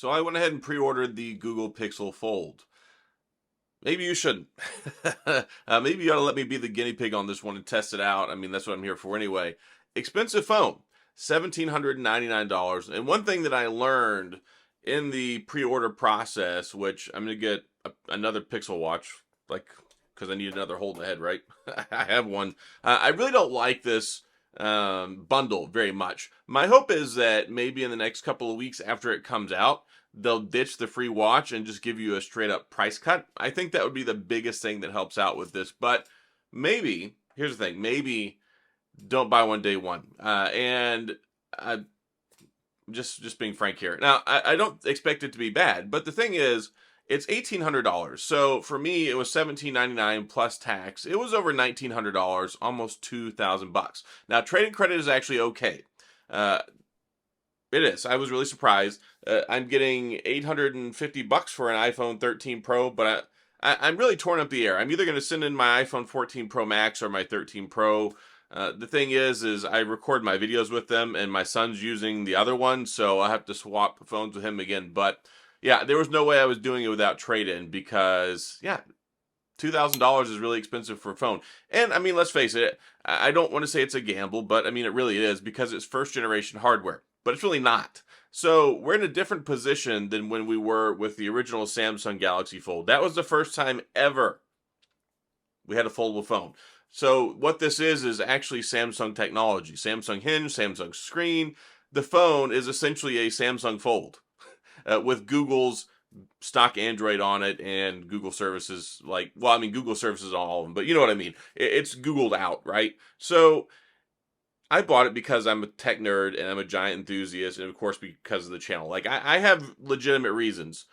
So I went ahead and pre-ordered the Google Pixel Fold. Maybe you shouldn't. Maybe you ought to let me be the guinea pig on this one and test it out. I mean, that's what I'm here for anyway. Expensive phone, $1,799. And one thing that I learned in the pre-order process, which I'm going to get another Pixel watch, like, because I need another hold in the head, right? I have one. I really don't like this bundle very much. My hope is that maybe in the next couple of weeks after it comes out, they'll ditch the free watch and just give you a straight up price cut. I think that would be the biggest thing that helps out with this. But maybe, here's the thing, maybe don't buy one day one. And just being frank here. Now, I don't expect it to be bad, but the thing is, it's $1,800. So for me, it was $1,799 plus tax. It was over $1,900, almost $2,000. Now, trading credit is actually okay. It is. I was really surprised. I'm getting $850 for an iPhone 13 Pro, but I'm really torn up the air. I'm either going to send in my iPhone 14 Pro Max or my 13 Pro. The thing is I record my videos with them, and my son's using the other one, so I'll have to swap phones with him again. But yeah, there was no way I was doing it without trade-in because, yeah, $2,000 is really expensive for a phone. And I mean, let's face it, I don't want to say it's a gamble, but I mean, it really is because it's first generation hardware, but it's really not. So we're in a different position than when we were with the original Samsung Galaxy Fold. That was the first time ever we had a foldable phone. So what this is actually Samsung technology, Samsung hinge, Samsung screen. The phone is essentially a Samsung Fold with Google's stock Android on it and Google services Google services on all of them, but you know what I mean. It's Googled out, right? So I bought it because I'm a tech nerd and I'm a giant enthusiast, and of course because of the channel. Like I have legitimate reasons.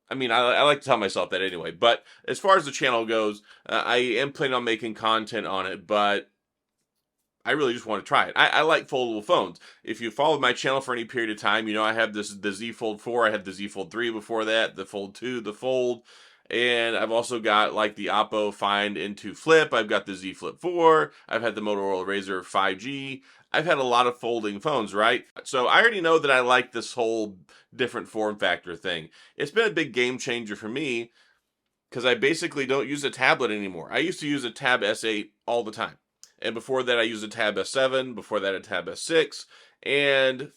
I mean, I like to tell myself that anyway. But as far as the channel goes, I am planning on making content on it, but I really just want to try it. I like foldable phones. If you followed my channel for any period of time, you know I have the Z Fold 4, I had the Z Fold 3 before that, the Fold 2, the Fold, and I've also got like the Oppo Find N2 Flip, I've got the Z Flip 4, I've had the Motorola Razr 5G, I've had a lot of folding phones, right? So I already know that I like this whole different form factor thing. It's been a big game changer for me because I basically don't use a tablet anymore. I used to use a Tab S8 all the time. And before that, I used a Tab S7. Before that, a Tab S6. And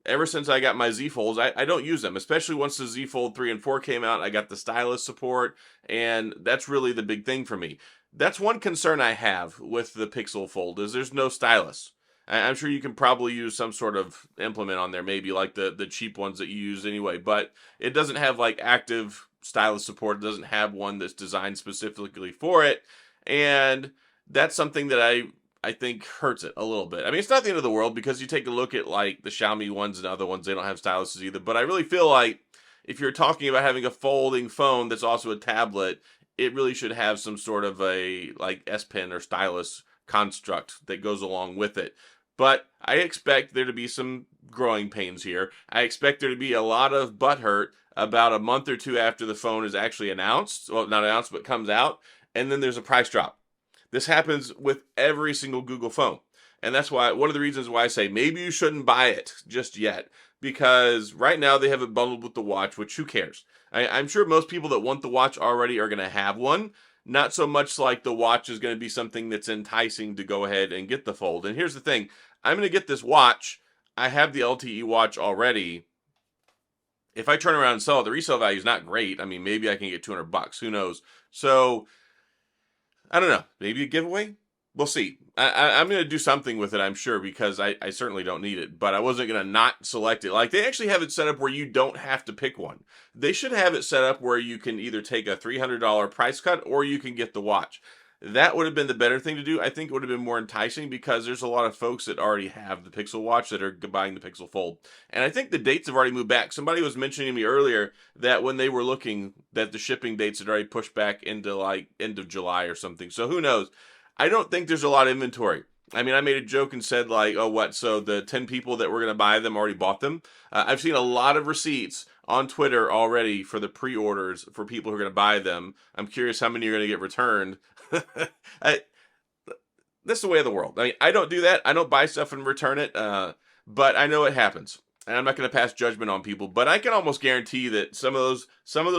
ever since I got my Z Folds, I don't use them. Especially once the Z Fold 3 and 4 came out, I got the stylus support. And that's really the big thing for me. That's one concern I have with the Pixel Fold is there's no stylus. I'm sure you can probably use some sort of implement on there, maybe like the cheap ones that you use anyway. But it doesn't have like active stylus support. It doesn't have one that's designed specifically for it. And that's something that I think hurts it a little bit. I mean, it's not the end of the world because you take a look at like the Xiaomi ones and other ones, they don't have styluses either. But I really feel like if you're talking about having a folding phone that's also a tablet, it really should have some sort of a like S Pen or stylus construct that goes along with it. But I expect there to be some growing pains here. I expect there to be a lot of butthurt about a month or two after the phone is actually announced. Well, not announced, but comes out. And then there's a price drop. This happens with every single Google phone. And that's why one of the reasons why I say maybe you shouldn't buy it just yet. Because right now they have it bundled with the watch, which who cares? I'm sure most people that want the watch already are going to have one. Not so much like the watch is going to be something that's enticing to go ahead and get the Fold. And here's the thing. I'm going to get this watch. I have the LTE watch already. If I turn around and sell it, the resale value is not great. I mean, maybe I can get $200. Who knows? So I don't know. Maybe a giveaway? We'll see. I'm going to do something with it, I'm sure, because I certainly don't need it. But I wasn't going to not select it. Like, they actually have it set up where you don't have to pick one. They should have it set up where you can either take a $300 price cut or you can get the watch. That would have been the better thing to do. I think it would have been more enticing because there's a lot of folks that already have the Pixel Watch that are buying the Pixel Fold. And I think the dates have already moved back. Somebody was mentioning to me earlier that when they were looking, that the shipping dates had already pushed back into like end of July or something. So who knows? I don't think there's a lot of inventory. I mean, I made a joke and said like, oh, what? So the 10 people that were going to buy them already bought them. I've seen a lot of receipts on Twitter already for the pre-orders for people who are going to buy them. I'm curious how many are going to get returned. This is the way of the world. I mean, I don't do that. I don't buy stuff and return it, but I know it happens. and I'm not going to pass judgment on people, but I can almost guarantee that some of those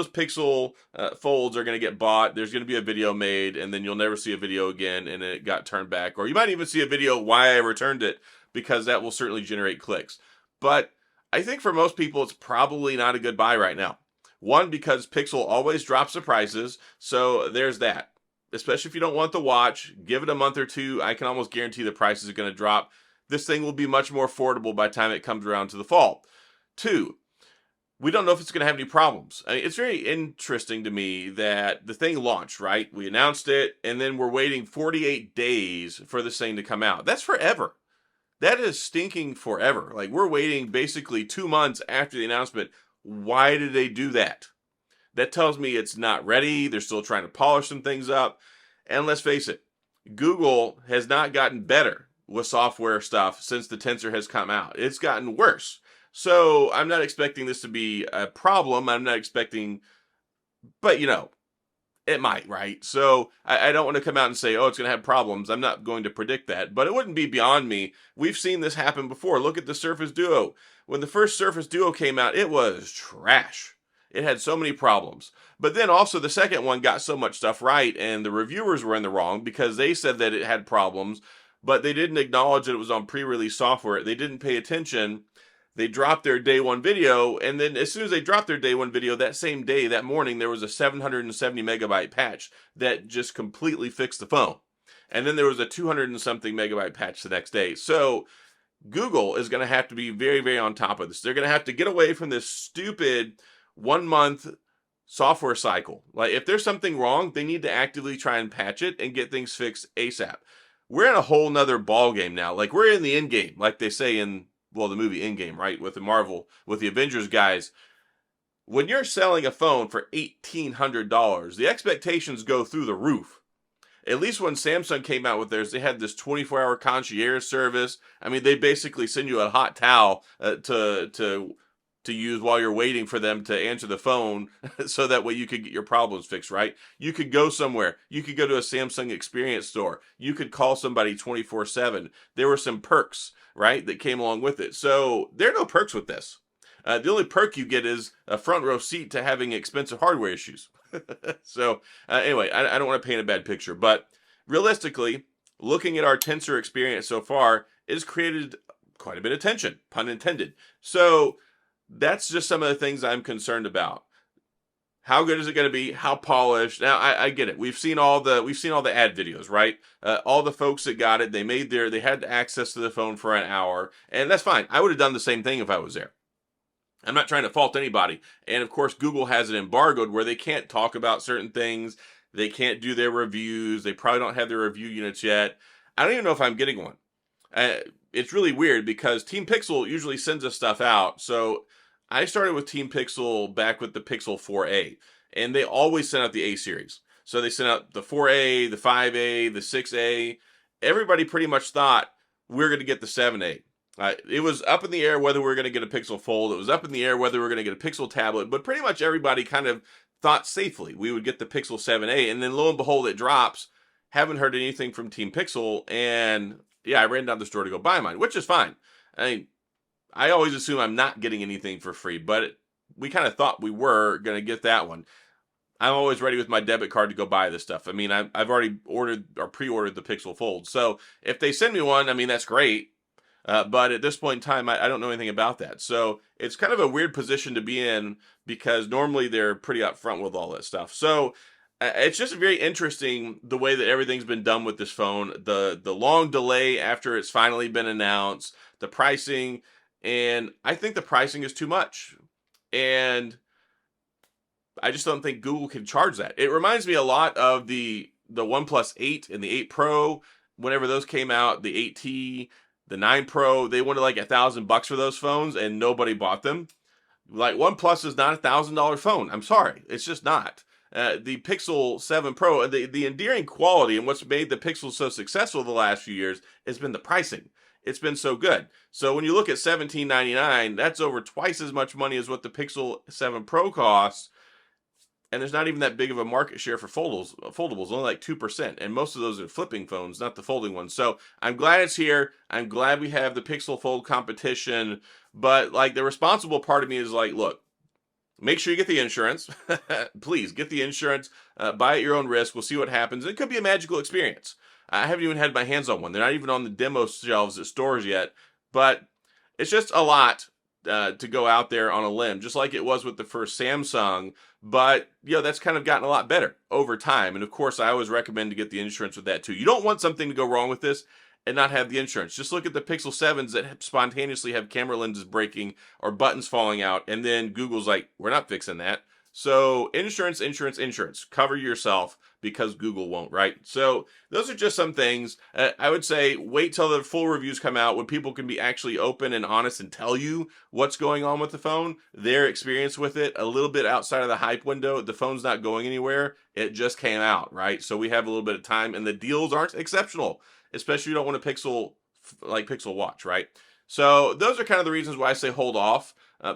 Pixel folds are going to get bought. There's going to be a video made, and then you'll never see a video again, and it got turned back. Or you might even see a video why I returned it, because that will certainly generate clicks. But I think for most people, it's probably not a good buy right now. One, because Pixel always drops the prices, so there's that. Especially if you don't want the watch, give it a month or two. I can almost guarantee the prices are going to drop. This thing will be much more affordable by the time it comes around to the fall. Two, we don't know if it's going to have any problems. I mean, it's very interesting to me that the thing launched, right? We announced it, and then we're waiting 48 days for this thing to come out. That's forever. That is stinking forever. Like, we're waiting basically 2 months after the announcement. Why did they do that? That tells me it's not ready. They're still trying to polish some things up. And let's face it, Google has not gotten better with software stuff since the Tensor has come out. It's gotten worse. So I'm not expecting this to be a problem. I'm not expecting, but it might, right? So I don't want to come out and say, oh, it's going to have problems. I'm not going to predict that, but it wouldn't be beyond me. We've seen this happen before. Look at the Surface Duo. When the first Surface Duo came out, it was trash. It had so many problems. But then also the second one got so much stuff right, and the reviewers were in the wrong because they said that it had problems, but they didn't acknowledge that it was on pre-release software. They didn't pay attention. They dropped their day one video, and then as soon as they dropped their day one video, that same day, that morning, there was a 770 megabyte patch that just completely fixed the phone. And then there was a 200 and something megabyte patch the next day. So Google is going to have to be very, very on top of this. They're going to have to get away from this stupid 1 month software cycle. Like, if there's something wrong, they need to actively try and patch it and get things fixed ASAP. We're in a whole nother ball game now. Like, we're in the end game, like they say in, well, the movie Endgame, right? With the Marvel, with the Avengers guys. When you're selling a phone for $1,800, the expectations go through the roof. At least when Samsung came out with theirs, they had this 24-hour concierge service. I mean, they basically send you a hot towel to use while you're waiting for them to answer the phone, so that way you could get your problems fixed, right? You could go somewhere. You could go to a Samsung Experience store. You could call somebody 24/7. There were some perks, right, that came along with it. So there are no perks with this. The only perk you get is a front row seat to having expensive hardware issues. So anyway, I don't want to paint a bad picture, but realistically, looking at our Tensor experience so far, it's created quite a bit of tension, pun intended. So that's just some of the things I'm concerned about. How good is it going to be? How polished? Now, I get it. We've seen all the ad videos, right? All the folks that got it, they had access to the phone for an hour, and that's fine. I would have done the same thing if I was there. I'm not trying to fault anybody. And of course, Google has it embargoed where they can't talk about certain things. They can't do their reviews. They probably don't have their review units yet. I don't even know if I'm getting one. It's really weird because Team Pixel usually sends us stuff out. So I started with Team Pixel back with the Pixel 4a, and they always sent out the A series. So they sent out the 4a, the 5a, the 6a. Everybody pretty much thought we're going to get the 7a. It was up in the air whether we were going to get a Pixel Fold. It was up in the air whether we were going to get a Pixel tablet. But pretty much everybody kind of thought safely we would get the Pixel 7a. And then lo and behold, it drops. Haven't heard anything from Team Pixel. And yeah, I ran down the store to go buy mine, which is fine. I always assume I'm not getting anything for free, but we kind of thought we were going to get that one. I'm always ready with my debit card to go buy this stuff. I mean, I've already ordered or pre-ordered the Pixel Fold. So if they send me one, I mean, that's great. But at this point in time, I don't know anything about that. So it's kind of a weird position to be in because normally they're pretty upfront with all that stuff. So it's just very interesting the way that everything's been done with this phone. The long delay after it's finally been announced, the pricing, and I think the pricing is too much. And I just don't think Google can charge that. It reminds me a lot of the OnePlus 8 and the 8 Pro. Whenever those came out, the 8T, the 9 Pro, they wanted like $1,000 for those phones, and nobody bought them. Like, OnePlus is not $1,000 phone. I'm sorry, it's just not. The Pixel 7 Pro, the endearing quality and what's made the Pixel so successful the last few years has been the pricing. It's been so good. So when you look at $17.99, that's over twice as much money as what the Pixel 7 Pro costs. and there's not even that big of a market share for foldables, only like 2%, and most of those are flipping phones, not the folding ones. So I'm glad it's here. I'm glad we have the Pixel Fold competition, but like the responsible part of me is like, look, make sure you get the insurance. Please get the insurance. Buy at your own risk. We'll see what happens. It could be a magical experience. I haven't even had my hands on one. They're not even on the demo shelves at stores yet, but it's just a lot to go out there on a limb, just like it was with the first Samsung. But that's kind of gotten a lot better over time. And of course, I always recommend to get the insurance with that too. You don't want something to go wrong with this and not have the insurance. Just look at the Pixel 7s that spontaneously have camera lenses breaking or buttons falling out, and then Google's like, we're not fixing that. So insurance, insurance, insurance. Cover yourself because Google won't, right? So those are just some things. I would say wait till the full reviews come out when people can be actually open and honest and tell you what's going on with the phone, their experience with it, a little bit outside of the hype window. The phone's not going anywhere. It just came out, right? So we have a little bit of time, and the deals aren't exceptional, especially if you don't want a Pixel watch, right? So those are kind of the reasons why I say hold off.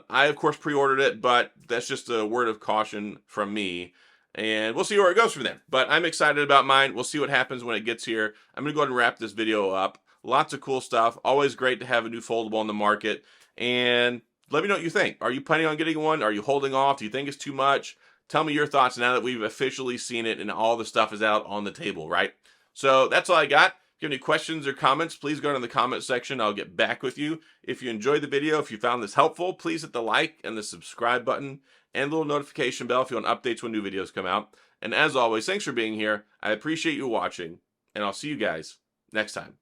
I, of course, pre-ordered it, but that's just a word of caution from me. And we'll see where it goes from there. But I'm excited about mine. We'll see what happens when it gets here. I'm going to go ahead and wrap this video up. Lots of cool stuff. Always great to have a new foldable on the market. And let me know what you think. Are you planning on getting one? Are you holding off? Do you think it's too much? Tell me your thoughts now that we've officially seen it and all the stuff is out on the table, right? So that's all I got. If you have any questions or comments, please go to the comment section. I'll get back with you. If you enjoyed the video, if you found this helpful, please hit the like and the subscribe button and the little notification bell if you want updates when new videos come out. And as always, thanks for being here. I appreciate you watching, and I'll see you guys next time.